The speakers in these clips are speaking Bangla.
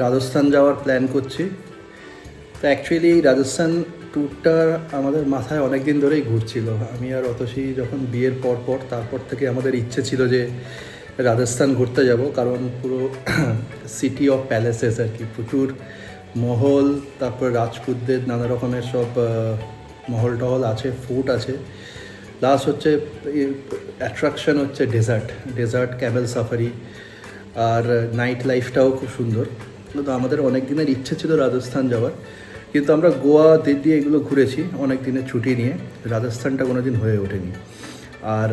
রাজস্থান যাওয়ার প্ল্যান করছি। তো অ্যাকচুয়ালি এই রাজস্থান ট্যুরটা আমাদের মাথায় অনেক দিন ধরেই ঘুরছিল। আমি আর অতসী যখন বিয়ের তারপর থেকে আমাদের ইচ্ছে ছিল যে রাজস্থান ঘুরতে যাব, কারণ পুরো সিটি অফ প্যালেসেস আর কি, প্রচুর মহল, তারপর রাজপুতদের নানা রকমের সব মহল টহল আছে, ফোর্ট আছে, প্লাস হচ্ছে অ্যাট্রাকশন হচ্ছে ডেজার্ট ক্যামেল সাফারি, আর নাইট লাইফটাও খুব সুন্দর। তো আমাদের অনেক দিনের ইচ্ছে ছিল রাজস্থান যাওয়ার, কিন্তু আমরা গোয়া দিল্লি এগুলো ঘুরেছি অনেক দিনের ছুটি নিয়ে, রাজস্থানটা কোনো দিন হয়ে ওঠেনি। আর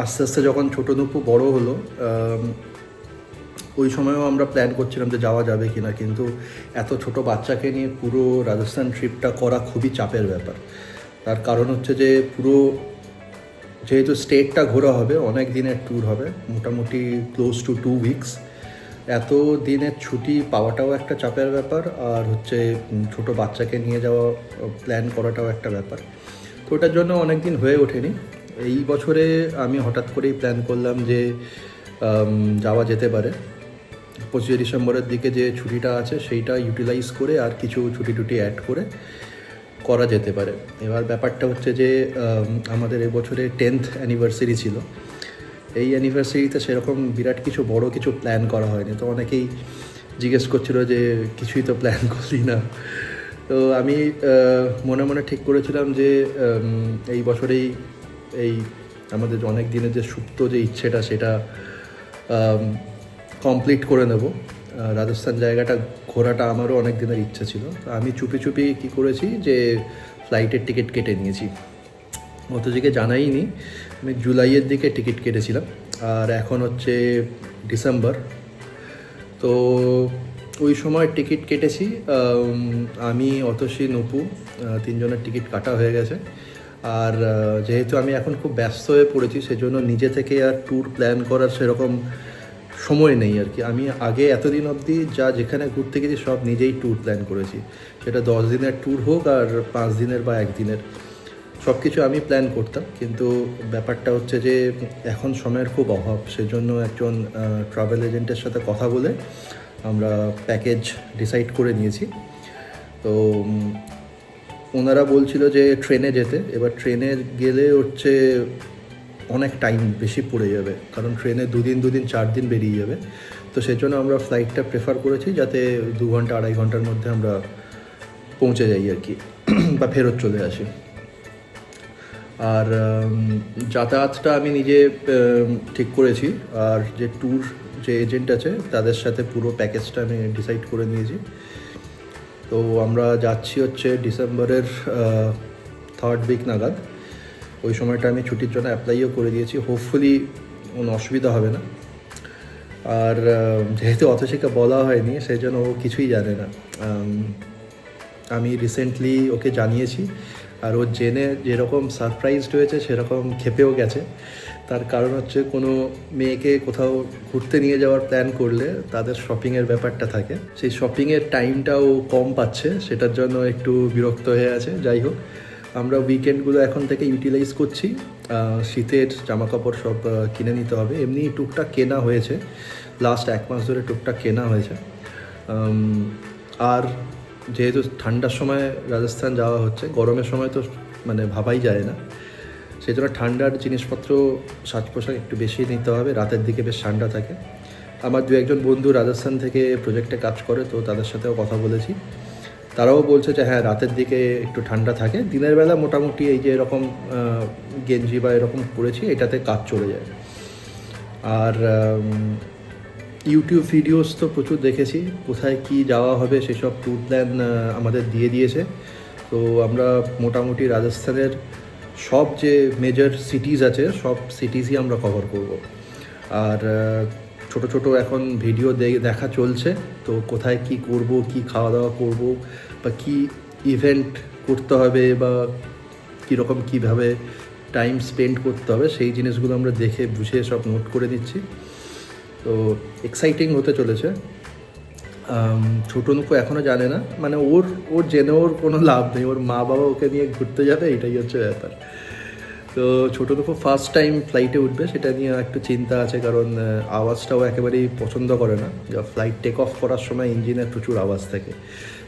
আস্তে আস্তে যখন ছোটো নুপু বড় হলো, ওই সময়ও আমরা প্ল্যান করছিলাম যে যাওয়া যাবে কি না, কিন্তু এত ছোট বাচ্চাকে নিয়ে পুরো রাজস্থান ট্রিপটা করা খুবই চাপের ব্যাপার। তার কারণ হচ্ছে যে যেহেতু স্টেটটা ঘোরা হবে, অনেক দিনের ট্যুর হবে, মোটামুটি ক্লোজ টু 2 উইকস। এত দিনের ছুটি পাওয়াটাও একটা চাপের ব্যাপার, আর হচ্ছে ছোট বাচ্চাকে নিয়ে যাওয়া প্ল্যান করাটাও একটা ব্যাপার। তো ওটার জন্য অনেক দিন হয়ে ওঠেনি। এই বছরে আমি হঠাৎ করেই প্ল্যান করলাম যে যাওয়া যেতে পারে। 25 ডিসেম্বরের দিকে যে ছুটিটা আছে সেইটা ইউটিলাইজ করে আর কিছু ছুটি টুটি অ্যাড করে করা যেতে পারে। এবার ব্যাপারটা হচ্ছে যে আমাদের এবছরে 10th অ্যানিভার্সারি ছিল। এই অ্যানিভার্সারিতে সেরকম বিরাট কিছু বড় কিছু প্ল্যান করা হয়নি। তো অনেকেই জিজ্ঞেস করছিল যে কিছুই তো প্ল্যান করলি না। তো আমি মনে মনে ঠিক করেছিলাম যে এই বছরেই এই আমাদের অনেক দিনের যে সুপ্ত যে ইচ্ছেটা সেটা কমপ্লিট করে নেব। রাজস্থান জায়গাটা ঘোরাটা আমারও অনেক দিনের ইচ্ছে ছিল। তো আমি চুপি চুপি কী করেছি যে ফ্লাইটের টিকিট কেটে নিয়েছি। অতদিকে জানাইনি, আমি জুলাইয়ের দিকে টিকিট কেটেছিলাম, আর এখন হচ্ছে ডিসেম্বর। তো ওই সময় টিকিট কেটেছি, আমি অতসী নপু তিনজনের টিকিট কাটা হয়ে গেছে। আর যেহেতু আমি এখন খুব ব্যস্ত হয়ে পড়েছি, সেজন্য নিজে থেকে আর ট্যুর প্ল্যান করার সেরকম সময় নেই আর কি। আমি আগে এতদিন অবধি যেখানে ঘুরতে গেছি সব নিজেই ট্যুর প্ল্যান করেছি, সেটা 10 দিনের ট্যুর হোক আর 5 দিনের বা 1 দিনের, সব কিছু আমি প্ল্যান করতাম। কিন্তু ব্যাপারটা হচ্ছে যে এখন সময়ের খুব অভাব, সেজন্য একজন ট্রাভেল এজেন্টের সাথে কথা বলে আমরা প্যাকেজ ডিসাইড করে নিয়েছি। তো ওনারা বলছিল যে ট্রেনে যেতে। এবার ট্রেনে গেলে হচ্ছে অনেক টাইম বেশি পড়ে যাবে, কারণ ট্রেনে 2 দিন 4 দিন বেরিয়ে যাবে। তো সেজন্য আমরা ফ্লাইটটা প্রেফার করেছি, যাতে 2 ঘন্টা 2.5 ঘন্টার মধ্যে আমরা পৌঁছে যাই আর কি, বা ফেরত চলে আসি। আর যাতায়াতটা আমি নিজে ঠিক করেছি, আর যে এজেন্ট আছে তাদের সাথে পুরো প্যাকেজটা আমি ডিসাইড করে নিয়েছি। তো আমরা যাচ্ছি হচ্ছে ডিসেম্বরের 3rd উইক নাগাদ। ওই সময়টা আমি ছুটির জন্য অ্যাপ্লাইও করে দিয়েছি, হোপফুলি কোনো অসুবিধা হবে না। আর যেহেতু অতসীকে বলা হয়নি, সেই জন্য ও কিছুই জানে না। আমি রিসেন্টলি ওকে জানিয়েছি, আর ও জেনে যেরকম সারপ্রাইজড হয়েছে সেরকম ক্ষেপেও গেছে। তার কারণ হচ্ছে কোনো মেয়েকে কোথাও ঘুরতে নিয়ে যাওয়ার প্ল্যান করলে তাদের শপিংয়ের ব্যাপারটা থাকে, সেই শপিংয়ের টাইমটাও কম পাচ্ছে, সেটার জন্য একটু বিরক্ত হয়ে আছে। যাই হোক, আমরা উইকেন্ডগুলো এখন থেকে ইউটিলাইজ করছি। শীতের জামাকাপড় সব কিনে নিতে হবে, এমনি টুকটাক কেনা হয়েছে, লাস্ট 1 মাস ধরে টুকটাক কেনা হয়েছে। আর যেহেতু ঠান্ডার সময় রাজস্থান যাওয়া হচ্ছে, গরমের সময় তো মানে ভাবাই যায় না, সেই জন্য ঠান্ডার জিনিসপত্র সাজ পোশাক একটু বেশি নিতে হবে, রাতের দিকে বেশ ঠান্ডা থাকে। আমার 2-1 বন্ধু রাজস্থান থেকে প্রজেক্টে কাজ করে, তো তাদের সাথেও কথা বলেছি, তারাও বলছে যে হ্যাঁ, রাতের দিকে একটু ঠান্ডা থাকে, দিনের বেলা মোটামুটি এই যে এরকম গেঞ্জি বা এরকম পরেছি এটাতে কাজ চলে যায়। আর ইউটিউব ভিডিওস তো প্রচুর দেখেছি, কোথায় কি যাওয়া হবে সেসব ট্যুর প্ল্যান আমাদের দিয়ে দিয়েছে। তো আমরা মোটামুটি রাজস্থানের সব যে মেজর সিটিজ আছে সব সিটিজই আমরা কভার করব। আর ছোট ছোট এখন ভিডিও দেখা চলছে, তো কোথায় কি করব, কি খাওয়া দাওয়া করব, বা কি ইভেন্ট করতে হবে, বা কীরকম কীভাবে টাইম স্পেন্ড করতে হবে, সেই জিনিসগুলো আমরা দেখে বুঝে সব নোট করে দিচ্ছি। তো এক্সাইটিং হতে চলেছে। ছোটো নুকু এখনও জানে না, মানে ওর জেনে ওর কোনো লাভ নেই, ওর মা বাবা ওকে নিয়ে ঘুরতে যাবে, এটাই হচ্ছে ব্যাপার। তো ছোটো দুপো ফার্স্ট টাইম ফ্লাইটে উঠবে, সেটা নিয়ে একটু চিন্তা আছে, কারণ আওয়াজটাও একেবারেই পছন্দ করে না। ফ্লাইট টেক অফ করার সময় ইঞ্জিনের প্রচুর আওয়াজ থাকে,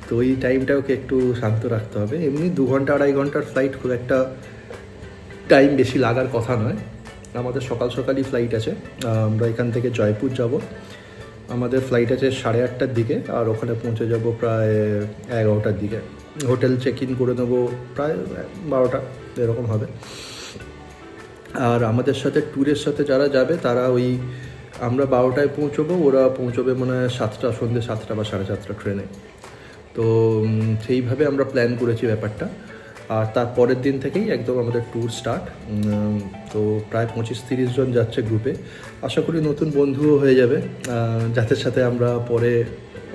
তো ওই টাইমটা ওকে একটু শান্ত রাখতে হবে। এমনি 2 ঘন্টা 2.5 ঘন্টার ফ্লাইট, খুব একটা টাইম বেশি লাগার কথা নয়। আমাদের সকাল সকালই ফ্লাইট আছে, আমরা এখান থেকে জয়পুর যাব। আমাদের ফ্লাইট আছে 8:30টার দিকে, আর ওখানে পৌঁছে যাব প্রায় 11টার দিকে। হোটেল চেক ইন করে নেবো প্রায় 12টা এরকম হবে। আর আমাদের সাথে ট্যুরের সাথে যারা যাবে তারা আমরা 12টায় পৌঁছবো, ওরা পৌঁছবে মনে হয় সন্ধ্যে 7টা বা 7:30 ট্রেনে। তো সেইভাবে আমরা প্ল্যান করেছি ব্যাপারটা। আর তার পরের দিন থেকেই একদম আমাদের ট্যুর স্টার্ট। তো প্রায় 25-30 জন যাচ্ছে গ্রুপে। আশা করি নতুন বন্ধুও হয়ে যাবে, যাদের সাথে আমরা পরে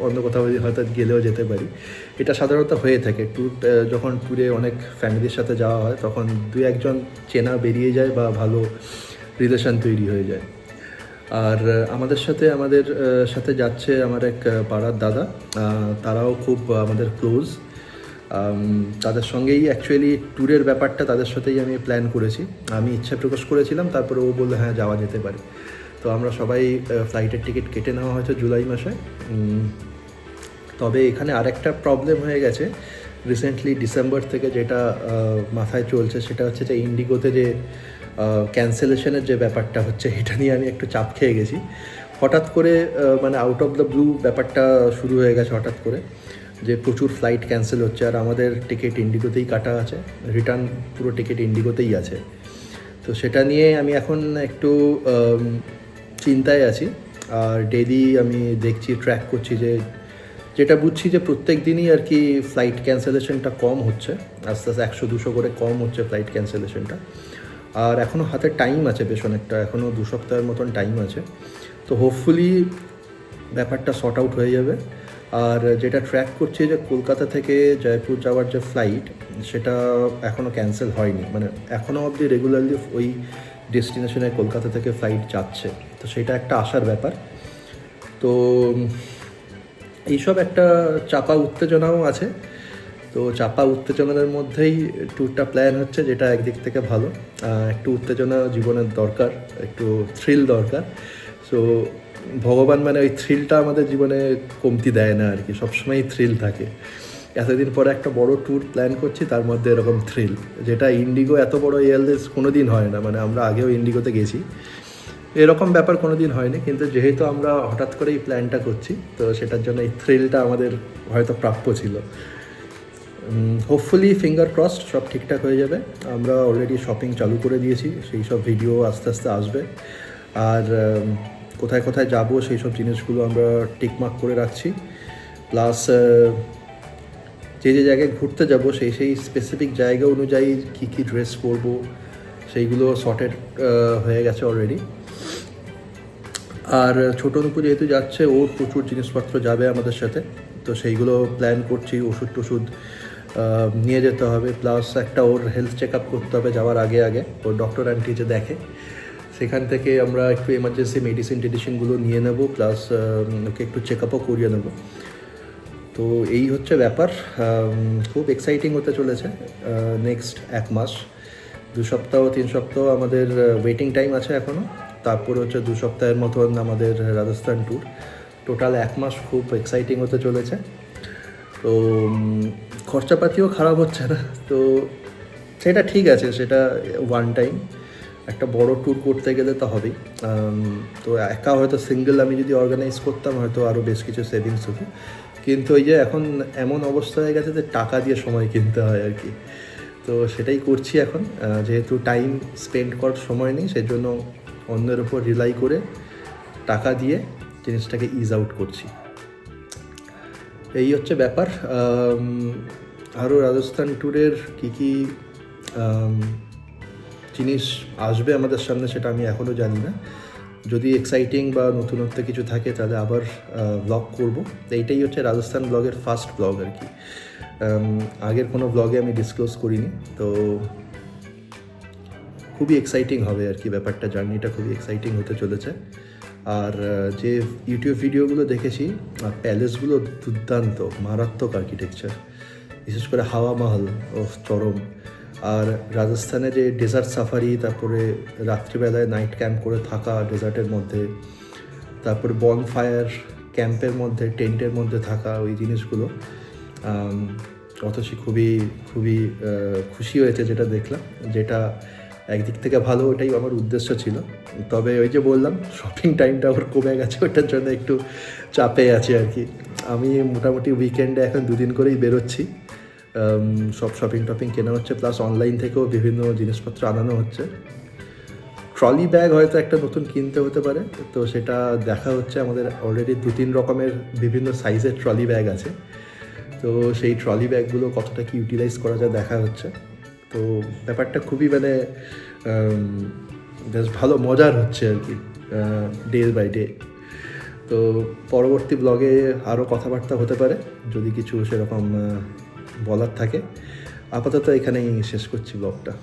অন্য কোথাও হয়তো গেলেও যেতে পারি। এটা সাধারণত হয়ে থাকে যখন ট্যুরে অনেক ফ্যামিলির সাথে যাওয়া হয়, তখন 2-1 জন চেনা বেরিয়ে যায় বা ভালো রিলেশন তৈরি হয়ে যায়। আর আমাদের সাথে যাচ্ছে আমার এক পাড়ার দাদা, তারাও খুব আমাদের ক্লোজ। তাদের সঙ্গেই অ্যাকচুয়ালি ট্যুরের ব্যাপারটা তাদের সাথেই আমি প্ল্যান করেছি। আমি ইচ্ছা প্রকাশ করেছিলাম, তারপরে ও বললো হ্যাঁ যাওয়া যেতে পারে। তো আমরা সবাই ফ্লাইটের টিকিট কেটে নেওয়া হয়তো জুলাই মাসে। তবে এখানে আরেকটা প্রবলেম হয়ে গেছে রিসেন্টলি, ডিসেম্বর থেকে যেটা মাথায় চলছে, সেটা হচ্ছে যে ইন্ডিগোতে যে ক্যান্সেলেশনের যে ব্যাপারটা হচ্ছে, এটা নিয়ে আমি একটু চাপ খেয়ে গেছি। হঠাৎ করে মানে আউট অফ দ্য ব্লু ব্যাপারটা শুরু হয়ে গেছে হঠাৎ করে, যে প্রচুর ফ্লাইট ক্যান্সেল হচ্ছে। আর আমাদের টিকিট ইন্ডিগোতেই কাটা আছে, রিটার্ন পুরো টিকিট ইন্ডিগোতেই আছে। তো সেটা নিয়ে আমি এখন একটু চিন্তায় আছি। আর ডেইলি আমি দেখছি, ট্র্যাক করছি, যেটা বুঝছি যে প্রত্যেক দিনই আর কি ফ্লাইট ক্যান্সেলেশনটা কম হচ্ছে, আস্তে আস্তে 100-200 করে কম হচ্ছে ফ্লাইট ক্যান্সেলেশনটা। আর এখনও হাতে টাইম আছে বেশ অনেকটা, এখনও 2 সপ্তাহের মতন টাইম আছে। তো হোপফুলি ব্যাপারটা সর্ট আউট হয়ে যাবে। আর যেটা ট্র্যাক করছি যে কলকাতা থেকে জয়পুর যাওয়ার যে ফ্লাইট, সেটা এখনও ক্যান্সেল হয়নি, মানে এখনও অবধি রেগুলারলি ওই ডেস্টিনেশনে কলকাতা থেকে ফ্লাইট যাচ্ছে। তো সেটা একটা আশার ব্যাপার। তো এইসব একটা চাপা উত্তেজনাও আছে। তো চাপা উত্তেজনার মধ্যেই ট্যুরটা প্ল্যান হচ্ছে, যেটা একদিক থেকে ভালো। একটু উত্তেজনা জীবনের দরকার, একটু থ্রিল দরকার। সো ভগবান মানে ওই থ্রিলটা আমাদের জীবনে কমতি দেয় না আর কি, সবসময়ই থ্রিল থাকে। এতদিন পরে একটা বড় ট্যুর প্ল্যান করছি, তার মধ্যে এরকম থ্রিল, যেটা ইন্ডিগো এত বড় এয়ারলাইন্স কোনো দিন হয় না। মানে আমরা আগেও ইন্ডিগোতে গেছি, এরকম ব্যাপার কোনো দিন হয়নি, কিন্তু যেহেতু আমরা হঠাৎ করে এই প্ল্যানটা করছি, তো সেটার জন্য এই থ্রিলটা আমাদের হয়তো প্রাপ্য ছিল। হোপফুলি ফিঙ্গার ক্রসড সব ঠিকঠাক হয়ে যাবে। আমরা অলরেডি শপিং চালু করে দিয়েছি, সেই সব ভিডিও আস্তে আস্তে আসবে। আর কোথায় কোথায় যাব সেই সব জিনিসগুলো আমরা টিকমার্ক করে রাখছি। প্লাস যে জায়গায় ঘুরতে যাব সেই স্পেসিফিক জায়গা অনুযায়ী কী কী ড্রেস পরবো সেইগুলো সর্টেড হয়ে গেছে অলরেডি। আর ছোটো নুপু যেহেতু যাচ্ছে, ওর প্রচুর জিনিসপত্র যাবে আমাদের সাথে, তো সেইগুলো প্ল্যান করছি। ওষুধ টষুধ নিয়ে যেতে হবে, প্লাস একটা ওর হেলথ চেক আপ করতে হবে যাওয়ার আগে ওর ডক্টর আন্টি যে দেখে, সেখান থেকে আমরা একটু এমার্জেন্সি মেডিসিনগুলো নিয়ে নেব, প্লাস ওকে একটু চেক আপও করিয়ে নেব। তো এই হচ্ছে ব্যাপার। খুব এক্সাইটিং হতে চলেছে নেক্সট 1 মাস। 2 সপ্তাহ 3 সপ্তাহ আমাদের ওয়েটিং টাইম আছে এখনও, তারপর হচ্ছে 2 সপ্তাহের মতন আমাদের রাজস্থান ট্যুর। টোটাল 1 মাস খুব এক্সাইটিং হতে চলেছে। তো খরচাপাতিও খারাপ হচ্ছে না, তো সেটা ঠিক আছে, সেটা ওয়ান টাইম। একটা বড় ট্যুর করতে গেলে তো হবেই। তো একা হয়তো সিঙ্গেল আমি যদি অর্গানাইজ করতাম, হয়তো আরও বেশ কিছু সেভিংস হতো, কিন্তু ওই যে এখন এমন অবস্থা হয়ে গেছে যে টাকা দিয়ে সময় কিনতে হয় আর কি। তো সেটাই করছি এখন, যেহেতু টাইম স্পেন্ড করার সময় নেই, সেজন্য অন্যের ওপর রিলাই করে টাকা দিয়ে জিনিসটাকে ইজ আউট করছি। এই হচ্ছে ব্যাপার। আরও রাজস্থান ট্যুরের কী জিনিস আসবে আমাদের সামনে সেটা আমি এখনও জানি না। যদি এক্সাইটিং বা নতুনত্ব কিছু থাকে তাহলে আবার ব্লগ করব। এইটাই হচ্ছে রাজস্থান ব্লগের ফার্স্ট ব্লগ আর কি। আগের কোনো ব্লগে আমি ডিসক্লোজ করিনি, তো খুবই এক্সাইটিং হবে আর কি ব্যাপারটা। জার্নিটা খুবই এক্সাইটিং হতে চলেছে। আর যে ইউটিউব ভিডিওগুলো দেখেছি, প্যালেসগুলো দুর্দান্ত, মারাত্মক আর্কিটেকচার, বিশেষ করে হাওয়া মহল ও চরম। আর রাজস্থানে যে ডেজার্ট সাফারি, তারপরে রাত্রিবেলায় নাইট ক্যাম্প করে থাকা ডেজার্টের মধ্যে, তারপরে বনফায়ার ক্যাম্পের মধ্যে, টেন্টের মধ্যে থাকা, ওই জিনিসগুলো অথচ খুবই খুবই খুশি হয়েছে যেটা দেখলাম, যেটা একদিক থেকে ভালো, ওটাই আমার উদ্দেশ্য ছিল। তবে ওই যে বললাম শপিং টাইমটা আবার কমে গেছে, ওটার জন্য একটু চাপে আছি আর কি। আমি মোটামুটি উইকেন্ডে এখন 2 দিন করেই বেরোচ্ছি, সব শপিং টপিং কেনা হচ্ছে, প্লাস অনলাইন থেকেও বিভিন্ন জিনিসপত্র আনানো হচ্ছে। ট্রলি ব্যাগ হয়তো একটা নতুন কিনতে হতে পারে, তো সেটা দেখা হচ্ছে। আমাদের অলরেডি 2-3 রকমের বিভিন্ন সাইজের ট্রলি ব্যাগ আছে, তো সেই ট্রলি ব্যাগগুলো কতটা কি ইউটিলাইজ করা যায় দেখা হচ্ছে। তো ব্যাপারটা খুবই মানে বেশ ভালো মজার হচ্ছে আর কি, ডে বাই ডে। তো পরবর্তী ব্লগে আরও কথাবার্তা হতে পারে যদি কিছু সেরকম বলার থাকে। আপাতত এখানেই শেষ করছি ব্লগটা।